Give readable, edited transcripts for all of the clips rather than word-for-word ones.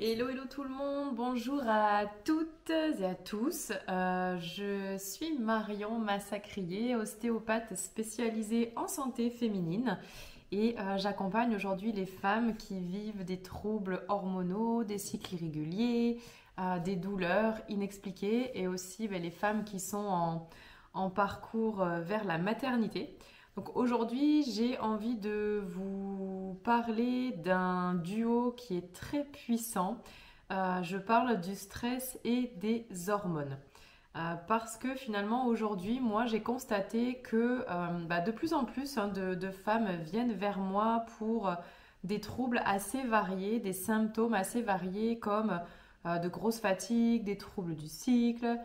Hello, hello tout le monde, bonjour à toutes et à tous. Je suis Marion Massacrier, ostéopathe spécialisée en santé féminine et j'accompagne aujourd'hui les femmes qui vivent des troubles hormonaux, des cycles irréguliers, des douleurs inexpliquées et aussi les femmes qui sont en parcours vers la maternité. Donc aujourd'hui, j'ai envie de vous parler d'un duo qui est très puissant. Je parle du stress et des hormones. Parce que finalement aujourd'hui, moi j'ai constaté que de plus en plus de femmes viennent vers moi pour des troubles assez variés, des symptômes assez variés comme de grosses fatigues, des troubles du cycle,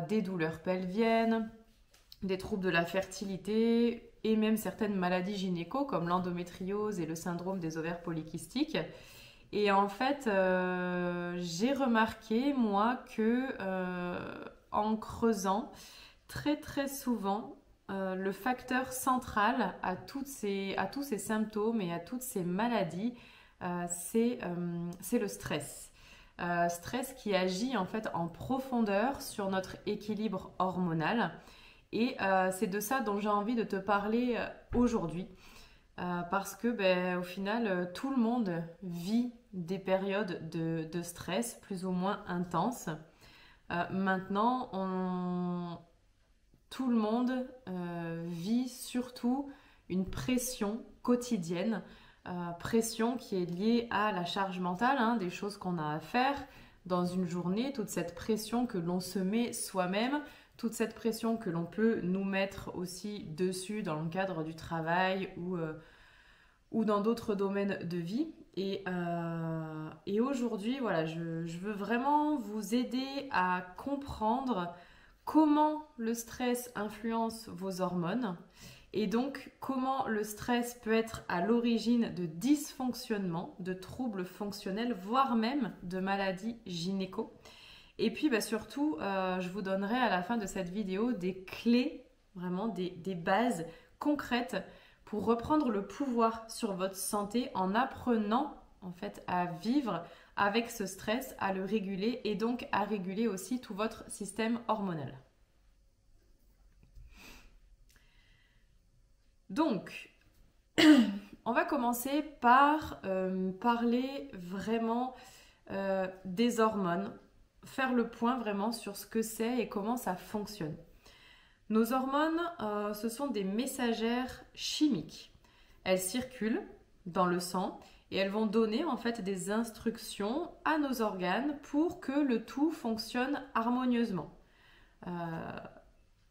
des douleurs pelviennes, des troubles de la fertilité et même certaines maladies gynéco comme l'endométriose et le syndrome des ovaires polykystiques. Et en fait, j'ai remarqué, moi, que en creusant, très très souvent, le facteur central à tous ces symptômes et à toutes ces maladies, c'est le stress. Stress qui agit en fait en profondeur sur notre équilibre hormonal. Et c'est de ça dont j'ai envie de te parler aujourd'hui. Parce que au final, tout le monde vit des périodes de stress plus ou moins intenses. Maintenant, tout le monde vit surtout une pression quotidienne, pression qui est liée à la charge mentale, hein, des choses qu'on a à faire dans une journée, toute cette pression que l'on se met soi-même, toute cette pression que l'on peut nous mettre aussi dessus dans le cadre du travail ou dans d'autres domaines de vie. Et aujourd'hui, voilà, je veux vraiment vous aider à comprendre comment le stress influence vos hormones et donc comment le stress peut être à l'origine de dysfonctionnements, de troubles fonctionnels, voire même de maladies gynéco. Et puis surtout, je vous donnerai à la fin de cette vidéo des clés, vraiment des bases concrètes pour reprendre le pouvoir sur votre santé en apprenant en fait à vivre avec ce stress, à le réguler et donc à réguler aussi tout votre système hormonal. Donc, on va commencer par parler vraiment des hormones, faire le point vraiment sur ce que c'est et comment ça fonctionne. Nos hormones, ce sont des messagères chimiques. Elles circulent dans le sang et elles vont donner en fait des instructions à nos organes pour que le tout fonctionne harmonieusement. Euh,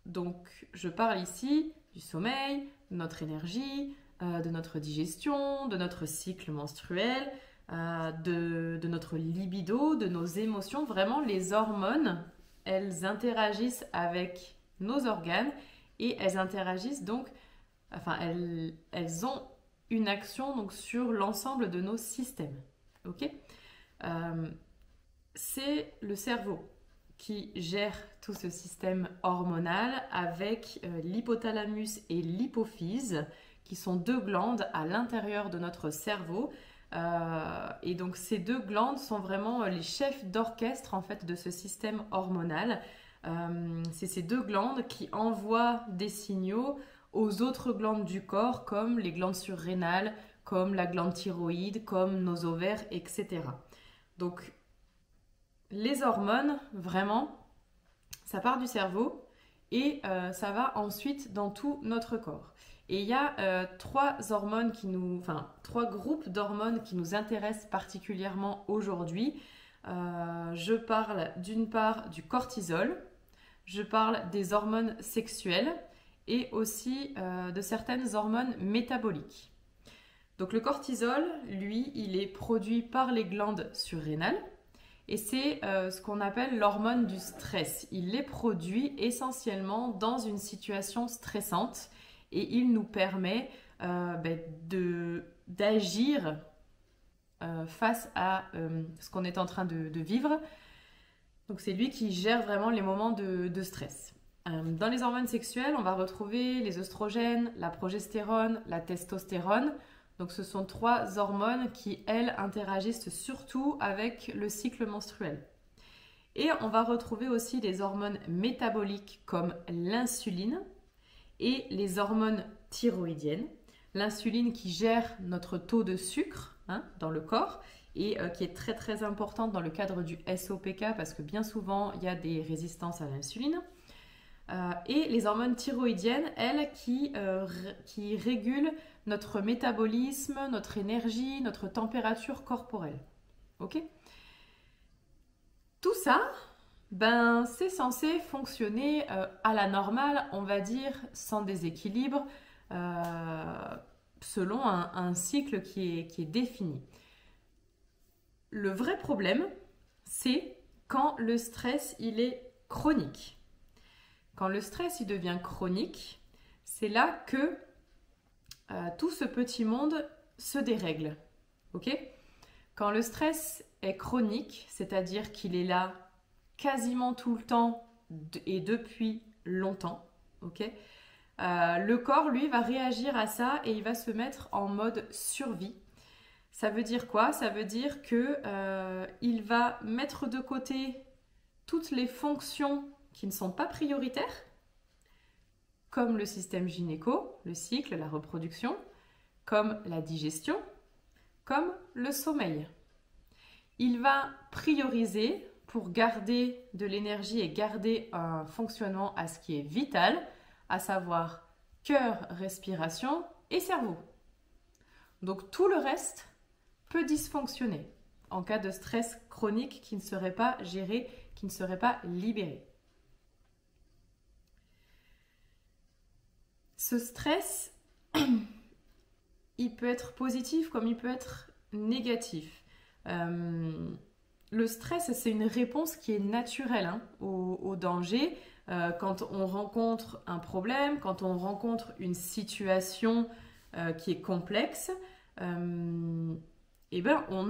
donc, je parle ici du sommeil, de notre énergie, de notre digestion, de notre cycle menstruel, de notre libido, de nos émotions. Vraiment, les hormones, elles interagissent avec nos organes et elles interagissent donc, enfin, elles ont une action donc sur l'ensemble de nos systèmes. Ok. C'est le cerveau qui gère tout ce système hormonal avec l'hypothalamus et l'hypophyse, qui sont deux glandes à l'intérieur de notre cerveau. Et donc ces deux glandes sont vraiment les chefs d'orchestre en fait de ce système hormonal. C'est ces deux glandes qui envoient des signaux aux autres glandes du corps, comme les glandes surrénales, comme la glande thyroïde, comme nos ovaires, etc. Donc les hormones, vraiment, ça part du cerveau et ça va ensuite dans tout notre corps. Et il y a trois groupes d'hormones qui nous intéressent particulièrement aujourd'hui. Je parle d'une part du cortisol, je parle des hormones sexuelles et aussi de certaines hormones métaboliques. Donc le cortisol, lui, il est produit par les glandes surrénales. Et c'est ce qu'on appelle l'hormone du stress. Il est produit essentiellement dans une situation stressante et il nous permet d'agir face à ce qu'on est en train de vivre. Donc c'est lui qui gère vraiment les moments de stress. Dans les hormones sexuelles, on va retrouver les œstrogènes, la progestérone, la testostérone. Donc ce sont 3 hormones qui, elles, interagissent surtout avec le cycle menstruel. Et on va retrouver aussi des hormones métaboliques comme l'insuline et les hormones thyroïdiennes. L'insuline qui gère notre taux de sucre dans le corps et qui est très très importante dans le cadre du SOPK parce que bien souvent il y a des résistances à l'insuline. Et les hormones thyroïdiennes, elles, qui régulent notre métabolisme, notre énergie, notre température corporelle. Ok ? Tout ça, c'est censé fonctionner à la normale, on va dire, sans déséquilibre, selon un cycle qui est défini. Le vrai problème, c'est quand le stress, il est chronique. Quand le stress, il devient chronique, c'est là que tout ce petit monde se dérègle. Ok ? Quand le stress est chronique, c'est-à-dire qu'il est là quasiment tout le temps et depuis longtemps, ok ? Le corps, lui, va réagir à ça et il va se mettre en mode survie. Ça veut dire quoi? Ça veut dire qu'il va mettre de côté toutes les fonctions qui ne sont pas prioritaires, comme le système gynéco, le cycle, la reproduction, comme la digestion, comme le sommeil. Il va prioriser pour garder de l'énergie et garder un fonctionnement à ce qui est vital, à savoir cœur, respiration et cerveau. Donc tout le reste peut dysfonctionner en cas de stress chronique qui ne serait pas géré, qui ne serait pas libéré. Ce stress, il peut être positif comme il peut être négatif. Le stress, c'est une réponse qui est naturelle au danger. Quand on rencontre un problème, quand on rencontre une situation qui est complexe, on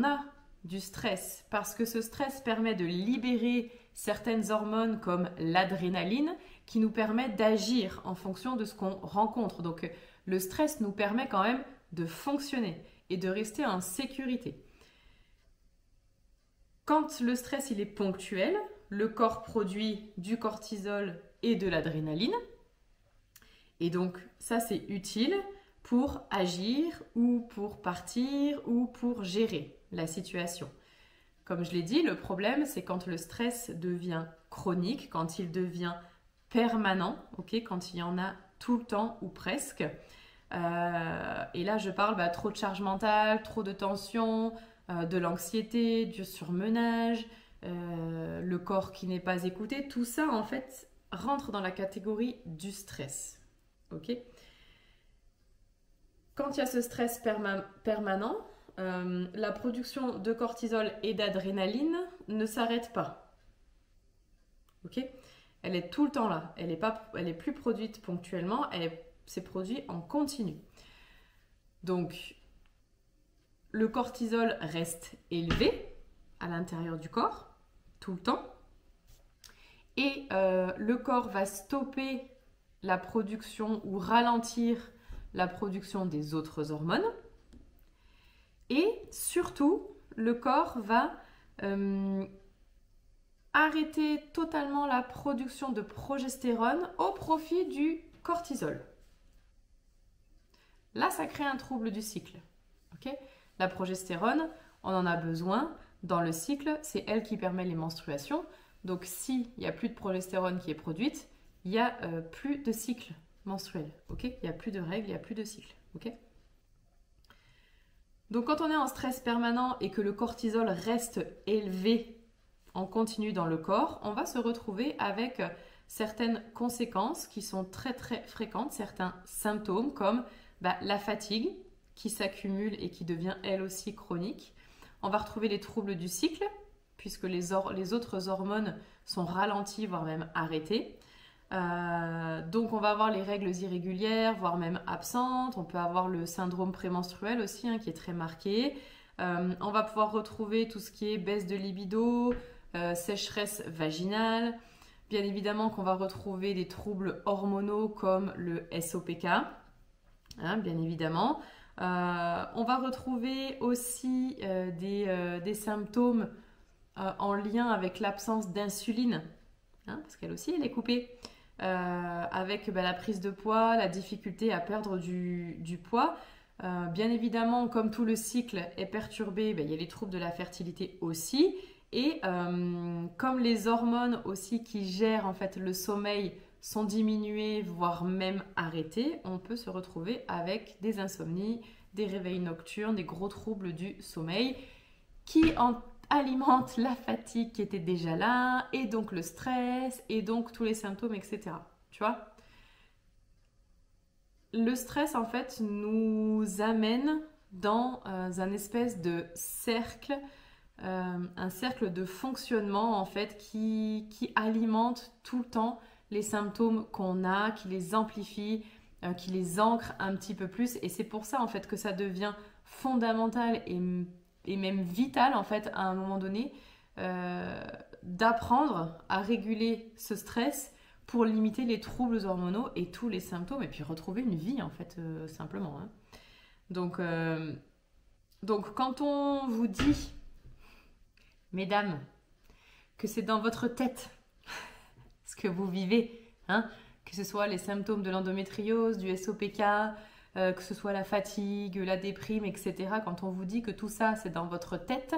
a du stress parce que ce stress permet de libérer certaines hormones comme l'adrénaline qui nous permet d'agir en fonction de ce qu'on rencontre. Donc le stress nous permet quand même de fonctionner et de rester en sécurité. Quand le stress il est ponctuel, le corps produit du cortisol et de l'adrénaline. Et donc ça c'est utile pour agir ou pour partir ou pour gérer la situation. Comme je l'ai dit, le problème c'est quand le stress devient chronique, quand il devient permanent, quand il y en a tout le temps ou presque. Et là je parle trop de charge mentale, trop de tension, de l'anxiété, du surmenage, le corps qui n'est pas écouté. Tout ça en fait rentre dans la catégorie du stress. Quand il y a ce stress permanent, la production de cortisol et d'adrénaline ne s'arrête pas. Elle est tout le temps là. Elle est plus produite ponctuellement, c'est produit en continu. Donc, le cortisol reste élevé à l'intérieur du corps, tout le temps. Et le corps va stopper la production ou ralentir la production des autres hormones. Et surtout, le corps va arrêter totalement la production de progestérone au profit du cortisol. Là, ça crée un trouble du cycle. La progestérone, on en a besoin dans le cycle, c'est elle qui permet les menstruations. Donc, s'il n'y a plus de progestérone qui est produite, il n'y a plus de cycle menstruel. Il n'y a plus de règles, il n'y a plus de cycle. Donc, quand on est en stress permanent et que le cortisol reste élevé en continu dans le corps, on va se retrouver avec certaines conséquences qui sont très très fréquentes, certains symptômes comme la fatigue qui s'accumule et qui devient elle aussi chronique. On va retrouver les troubles du cycle puisque les autres hormones sont ralenties voire même arrêtées. Donc on va avoir les règles irrégulières voire même absentes. On peut avoir le syndrome prémenstruel aussi qui est très marqué. On va pouvoir retrouver tout ce qui est baisse de libido, sécheresse vaginale. Bien évidemment qu'on va retrouver des troubles hormonaux comme le SOPK. Bien évidemment. On va retrouver aussi des symptômes en lien avec l'absence d'insuline, hein, parce qu'elle aussi, elle est coupée, avec la prise de poids, la difficulté à perdre du poids. Bien évidemment, comme tout le cycle est perturbé, il y a les troubles de la fertilité aussi. Et comme les hormones aussi qui gèrent en fait le sommeil sont diminuées, voire même arrêtées, on peut se retrouver avec des insomnies, des réveils nocturnes, des gros troubles du sommeil qui alimentent la fatigue qui était déjà là, et donc le stress, et donc tous les symptômes, etc. Tu vois ? Le stress, en fait, nous amène dans un espèce de cercle, un cercle de fonctionnement, en fait, qui alimente tout le temps les symptômes qu'on a, qui les amplifie, qui les ancre un petit peu plus. Et c'est pour ça, en fait, que ça devient fondamental et même vital, en fait, à un moment donné, d'apprendre à réguler ce stress pour limiter les troubles hormonaux et tous les symptômes, et puis retrouver une vie, en fait, simplement. Hein. Donc, quand on vous dit, mesdames, que c'est dans votre tête ce que vous vivez, hein, que ce soit les symptômes de l'endométriose, du SOPK, que ce soit la fatigue, la déprime, etc. Quand on vous dit que tout ça, c'est dans votre tête,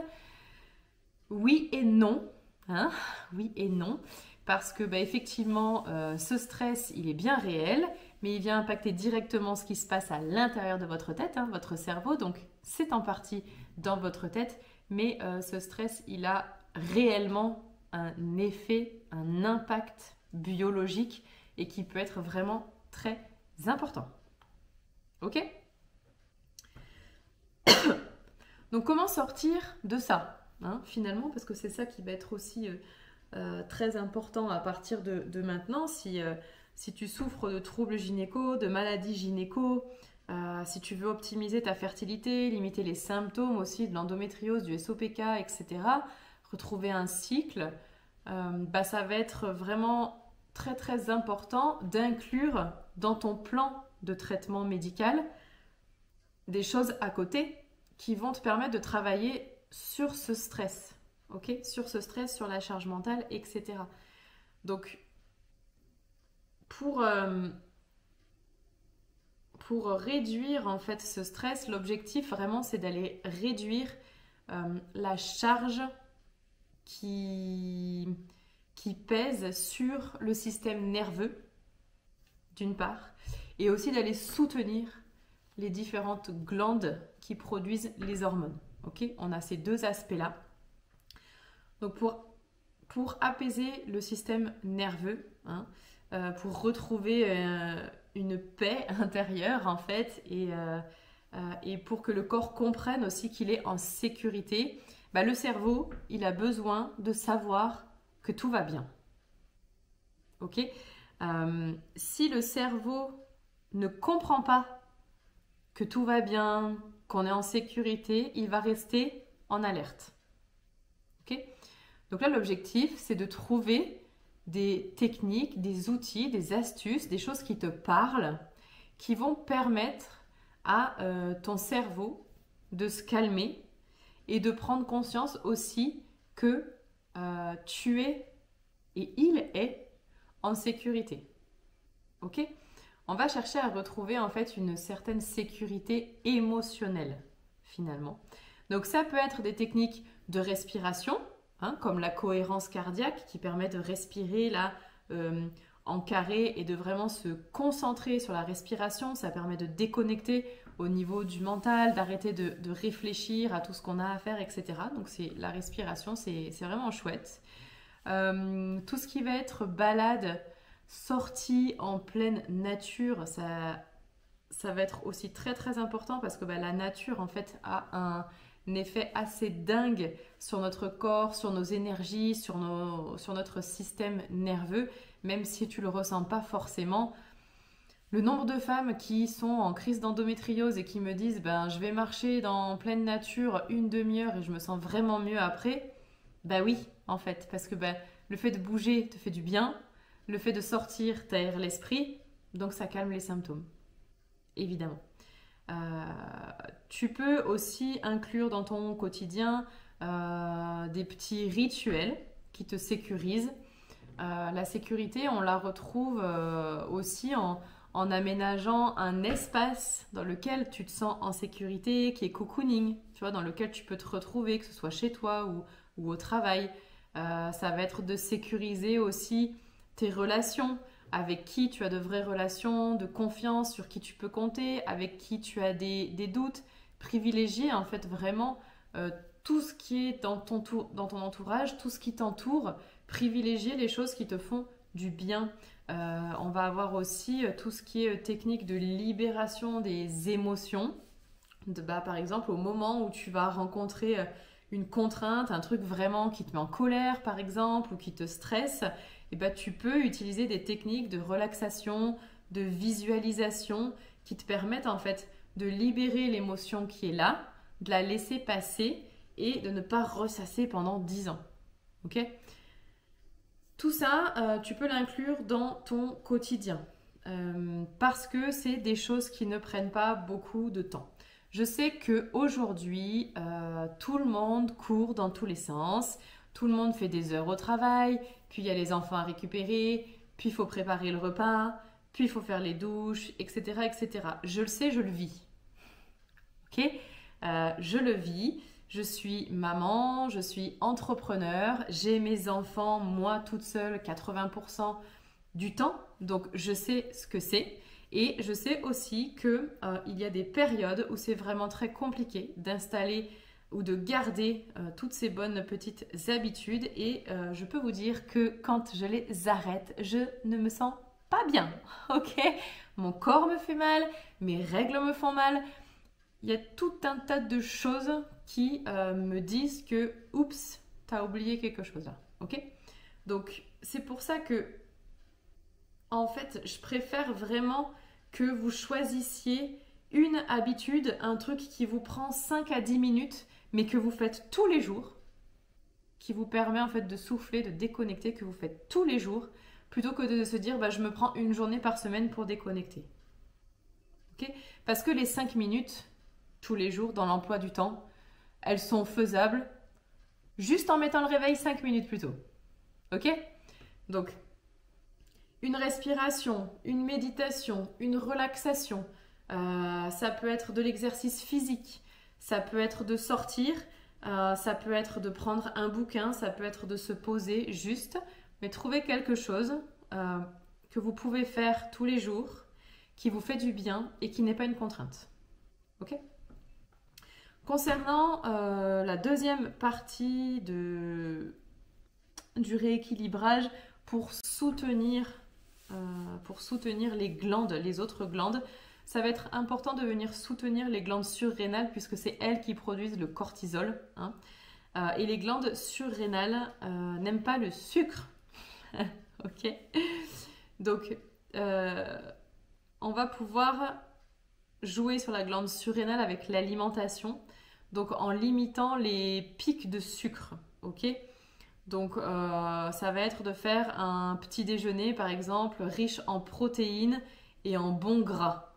oui et non. Hein, oui et non. Parce que effectivement, ce stress, il est bien réel, mais il vient impacter directement ce qui se passe à l'intérieur de votre tête, hein, votre cerveau. Donc, c'est en partie dans votre tête, mais ce stress, il a réellement un effet, un impact biologique et qui peut être vraiment très important. Ok ? Donc, comment sortir de ça, hein, finalement, parce que c'est ça qui va être aussi très important à partir de maintenant. Si tu souffres de troubles gynéco, de maladies gynéco, si tu veux optimiser ta fertilité, limiter les symptômes aussi de l'endométriose, du SOPK, etc., retrouver un cycle, ça va être vraiment très très important d'inclure dans ton plan de traitement médical des choses à côté qui vont te permettre de travailler sur ce stress, ok, sur ce stress, sur la charge mentale, etc. Donc, pour réduire en fait ce stress, l'objectif vraiment c'est d'aller réduire la charge qui pèse sur le système nerveux, d'une part, et aussi d'aller soutenir les différentes glandes qui produisent les hormones. Okay, on a ces deux aspects-là. Donc pour apaiser le système nerveux, hein, pour retrouver une paix intérieure en fait, et pour que le corps comprenne aussi qu'il est en sécurité, le cerveau, il a besoin de savoir que tout va bien. Ok ? Si le cerveau ne comprend pas que tout va bien, qu'on est en sécurité, il va rester en alerte. Ok ? Donc là, l'objectif, c'est de trouver des techniques, des outils, des astuces, des choses qui te parlent, qui vont permettre à ton cerveau de se calmer et de prendre conscience aussi que tu es et il est en sécurité. Ok ? On va chercher à retrouver en fait une certaine sécurité émotionnelle finalement. Donc ça peut être des techniques de respiration, hein, comme la cohérence cardiaque qui permet de respirer là en carré et de vraiment se concentrer sur la respiration. Ça permet de déconnecter au niveau du mental, d'arrêter de réfléchir à tout ce qu'on a à faire, etc. Donc la respiration, c'est vraiment chouette. Tout ce qui va être balade, sortie en pleine nature, ça va être aussi très très important parce que la nature en fait a un effet assez dingue sur notre corps, sur nos énergies, sur notre système nerveux, même si tu le ressens pas forcément. Le nombre de femmes qui sont en crise d'endométriose et qui me disent je vais marcher en pleine nature une demi-heure et je me sens vraiment mieux après, oui en fait, parce que le fait de bouger te fait du bien, le fait de sortir t'aère l'esprit, donc ça calme les symptômes, évidemment. Tu peux aussi inclure dans ton quotidien des petits rituels qui te sécurisent. La sécurité, on la retrouve aussi en aménageant un espace dans lequel tu te sens en sécurité, qui est cocooning, tu vois, dans lequel tu peux te retrouver, que ce soit chez toi ou au travail. Ça va être de sécuriser aussi tes relations, avec qui tu as de vraies relations, de confiance, sur qui tu peux compter, avec qui tu as des doutes. Privilégier en fait vraiment tout ce qui est dans ton entourage, tout ce qui t'entoure. Privilégier les choses qui te font du bien. On va avoir aussi tout ce qui est technique de libération des émotions. Par exemple, au moment où tu vas rencontrer une contrainte, un truc vraiment qui te met en colère par exemple, ou qui te stresse, et tu peux utiliser des techniques de relaxation, de visualisation qui te permettent en fait de libérer l'émotion qui est là, de la laisser passer et de ne pas ressasser pendant 10 ans. Ok ? Tout ça, tu peux l'inclure dans ton quotidien parce que c'est des choses qui ne prennent pas beaucoup de temps. Je sais qu'aujourd'hui, tout le monde court dans tous les sens, tout le monde fait des heures au travail, puis il y a les enfants à récupérer, puis il faut préparer le repas, puis il faut faire les douches, etc., etc. Je le sais, je le vis. Ok ? Je le vis. Je suis maman, je suis entrepreneur, j'ai mes enfants, moi toute seule, 80% du temps. Donc, je sais ce que c'est. Et je sais aussi qu'il y a des périodes où c'est vraiment très compliqué d'installer ou de garder toutes ces bonnes petites habitudes. Et je peux vous dire que quand je les arrête, je ne me sens pas bien. Ok ? Mon corps me fait mal, mes règles me font mal. Il y a tout un tas de choses qui me disent que « Oups, t'as oublié quelque chose là. » Ok ? Donc, c'est pour ça que, en fait, je préfère vraiment que vous choisissiez une habitude, un truc qui vous prend 5 à 10 minutes, mais que vous faites tous les jours, qui vous permet en fait de souffler, de déconnecter, que vous faites tous les jours, plutôt que de se dire je me prends une journée par semaine pour déconnecter. Ok ? Parce que les 5 minutes tous les jours dans l'emploi du temps, elles sont faisables juste en mettant le réveil 5 minutes plus tôt. Ok ? Donc, une respiration, une méditation, une relaxation, ça peut être de l'exercice physique, ça peut être de sortir, ça peut être de prendre un bouquin, ça peut être de se poser juste, mais trouver quelque chose que vous pouvez faire tous les jours, qui vous fait du bien et qui n'est pas une contrainte. Ok ? Concernant la deuxième partie du rééquilibrage pour soutenir les glandes, les autres glandes, ça va être important de venir soutenir les glandes surrénales puisque c'est elles qui produisent le cortisol. Hein. Et les glandes surrénales n'aiment pas le sucre. Ok ? Donc, on va pouvoir jouer sur la glande surrénale avec l'alimentation, donc en limitant les pics de sucre, ok ? Donc ça va être de faire un petit déjeuner par exemple riche en protéines et en bons gras,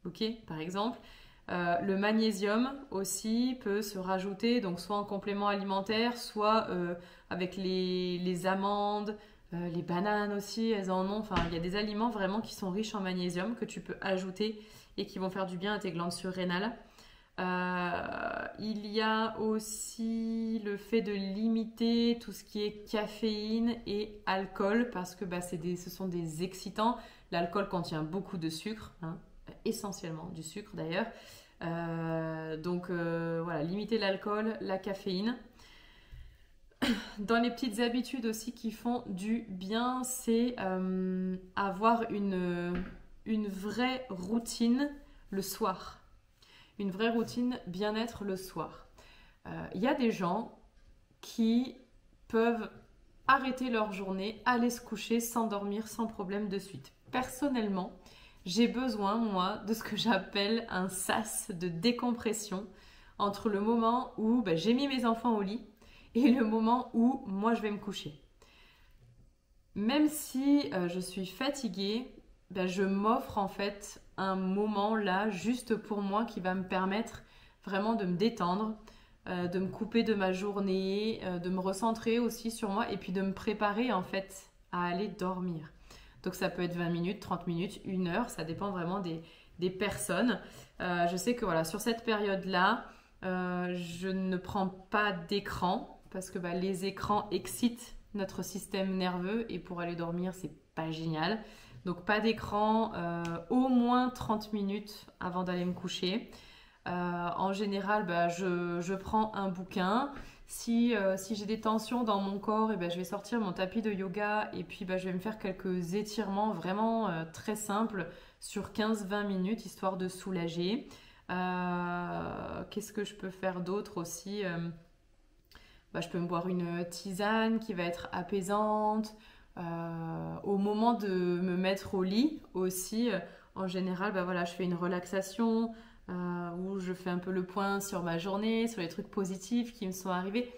ok ? Par exemple, le magnésium aussi peut se rajouter, donc soit en complément alimentaire, soit avec les amandes, les bananes aussi, elles en ont, enfin il y a des aliments vraiment qui sont riches en magnésium que tu peux ajouter et qui vont faire du bien à tes glandes surrénales. Il y a aussi le fait de limiter tout ce qui est caféine et alcool parce que ce sont des excitants. L'alcool contient beaucoup de sucre, hein, essentiellement du sucre d'ailleurs. Donc voilà, limiter l'alcool, la caféine. Dans les petites habitudes aussi qui font du bien, c'est avoir une vraie routine le soir. Une vraie routine bien-être le soir. Il y a des gens qui peuvent arrêter leur journée, aller se coucher, s'endormir sans problème de suite. Personnellement, j'ai besoin, moi, de ce que j'appelle un sas de décompression entre le moment où j'ai mis mes enfants au lit et le moment où moi je vais me coucher. Même si je suis fatiguée, je m'offre en fait un moment là juste pour moi qui va me permettre vraiment de me détendre, de me couper de ma journée, de me recentrer aussi sur moi et puis de me préparer en fait à aller dormir. Donc ça peut être 20 minutes, 30 minutes, 1 heure, ça dépend vraiment des personnes. Je sais que voilà, sur cette période-là, je ne prends pas d'écran parce que les écrans excitent notre système nerveux et pour aller dormir, c'est pas génial. Donc pas d'écran, au moins 30 minutes avant d'aller me coucher. En général, je prends un bouquin. Si j'ai des tensions dans mon corps, je vais sortir mon tapis de yoga et puis je vais me faire quelques étirements vraiment très simples sur 15-20 minutes, histoire de soulager. Qu'est-ce que je peux faire d'autre aussi? Je peux me boire une tisane qui va être apaisante. Au moment de me mettre au lit aussi, en général, je fais une relaxation où je fais un peu le point sur ma journée, sur les trucs positifs qui me sont arrivés.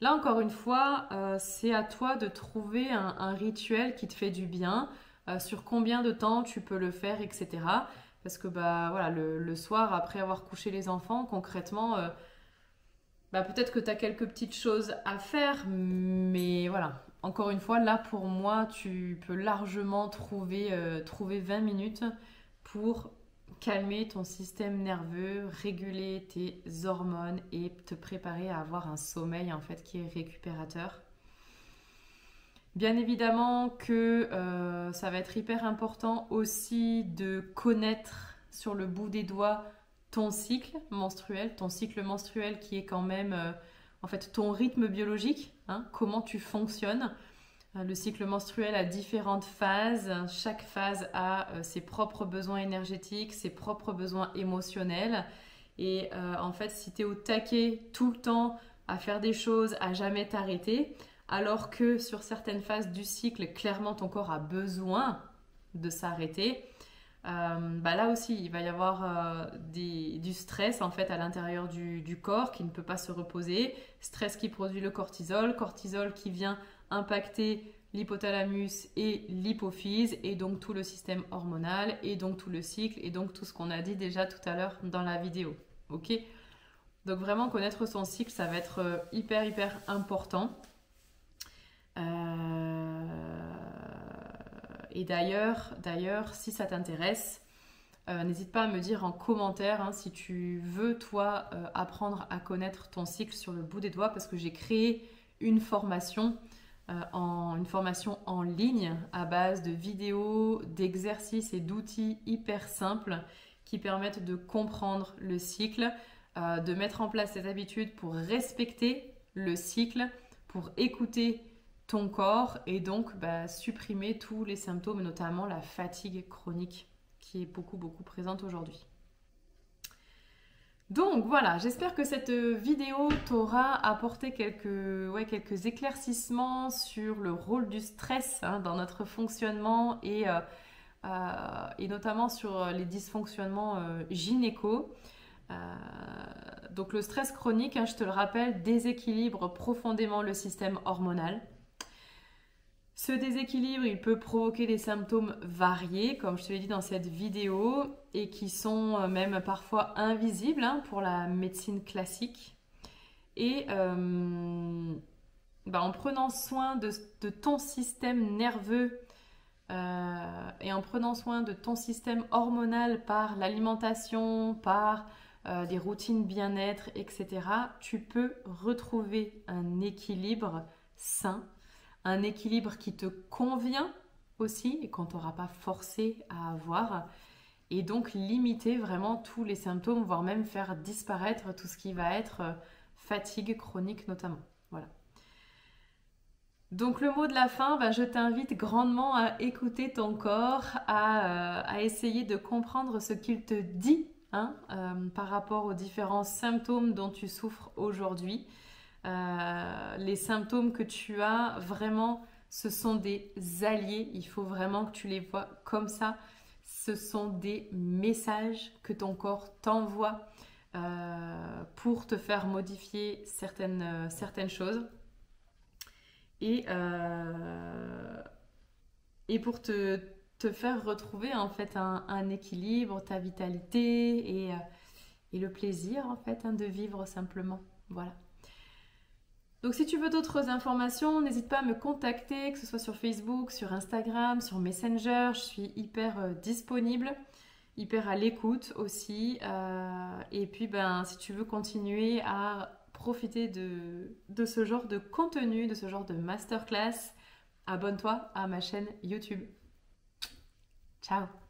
Là, encore une fois, c'est à toi de trouver un rituel qui te fait du bien, sur combien de temps tu peux le faire, etc. Parce que le soir, après avoir couché les enfants, concrètement, peut-être que tu as quelques petites choses à faire, mais voilà. Encore une fois, là pour moi, tu peux largement trouver 20 minutes pour calmer ton système nerveux, réguler tes hormones et te préparer à avoir un sommeil en fait qui est récupérateur. Bien évidemment que ça va être hyper important aussi de connaître sur le bout des doigts ton cycle menstruel qui est quand même en fait ton rythme biologique, hein, comment tu fonctionnes. Le cycle menstruel a différentes phases. Chaque phase a ses propres besoins énergétiques, ses propres besoins émotionnels. Et en fait, si tu es au taquet tout le temps à faire des choses, à jamais t'arrêter, alors que sur certaines phases du cycle, clairement ton corps a besoin de s'arrêter, là aussi il va y avoir du stress en fait à l'intérieur du corps qui ne peut pas se reposer, stress qui produit le cortisol qui vient impacter l'hypothalamus et l'hypophyse et donc tout le système hormonal et donc tout le cycle et donc tout ce qu'on a dit déjà tout à l'heure dans la vidéo. Ok? Donc vraiment connaître son cycle, ça va être hyper important. Et d'ailleurs, si ça t'intéresse, n'hésite pas à me dire en commentaire hein, si tu veux, toi, apprendre à connaître ton cycle sur le bout des doigts, parce que j'ai créé une formation en ligne à base de vidéos, d'exercices et d'outils hyper simples qui permettent de comprendre le cycle, de mettre en place cette habitude pour respecter le cycle, pour écouter ton corps et donc supprimer tous les symptômes, notamment la fatigue chronique qui est beaucoup présente aujourd'hui. Donc voilà, j'espère que cette vidéo t'aura apporté quelques éclaircissements sur le rôle du stress hein, dans notre fonctionnement et notamment sur les dysfonctionnements gynéco. Donc le stress chronique, hein, je te le rappelle, déséquilibre profondément le système hormonal. Ce déséquilibre, il peut provoquer des symptômes variés, comme je te l'ai dit dans cette vidéo, et qui sont même parfois invisibles hein, pour la médecine classique. Et en prenant soin de ton système nerveux et en prenant soin de ton système hormonal par l'alimentation, par des routines bien-être, etc., tu peux retrouver un équilibre sain, un équilibre qui te convient aussi et qu'on ne t'aura pas forcé à avoir, et donc limiter vraiment tous les symptômes, voire même faire disparaître tout ce qui va être fatigue chronique notamment. Voilà. Donc le mot de la fin, je t'invite grandement à écouter ton corps, à essayer de comprendre ce qu'il te dit hein, par rapport aux différents symptômes dont tu souffres aujourd'hui. Les symptômes que tu as, vraiment, ce sont des alliés. Il faut vraiment que tu les vois comme ça. Ce sont des messages que ton corps t'envoie pour te faire modifier certaines choses. Et pour te te faire retrouver en fait un équilibre, ta vitalité et le plaisir en fait de vivre simplement. Voilà. Donc si tu veux d'autres informations, n'hésite pas à me contacter, que ce soit sur Facebook, sur Instagram, sur Messenger. Je suis hyper disponible, hyper à l'écoute aussi. Et puis si tu veux continuer à profiter de ce genre de contenu, de ce genre de masterclass, abonne-toi à ma chaîne YouTube. Ciao!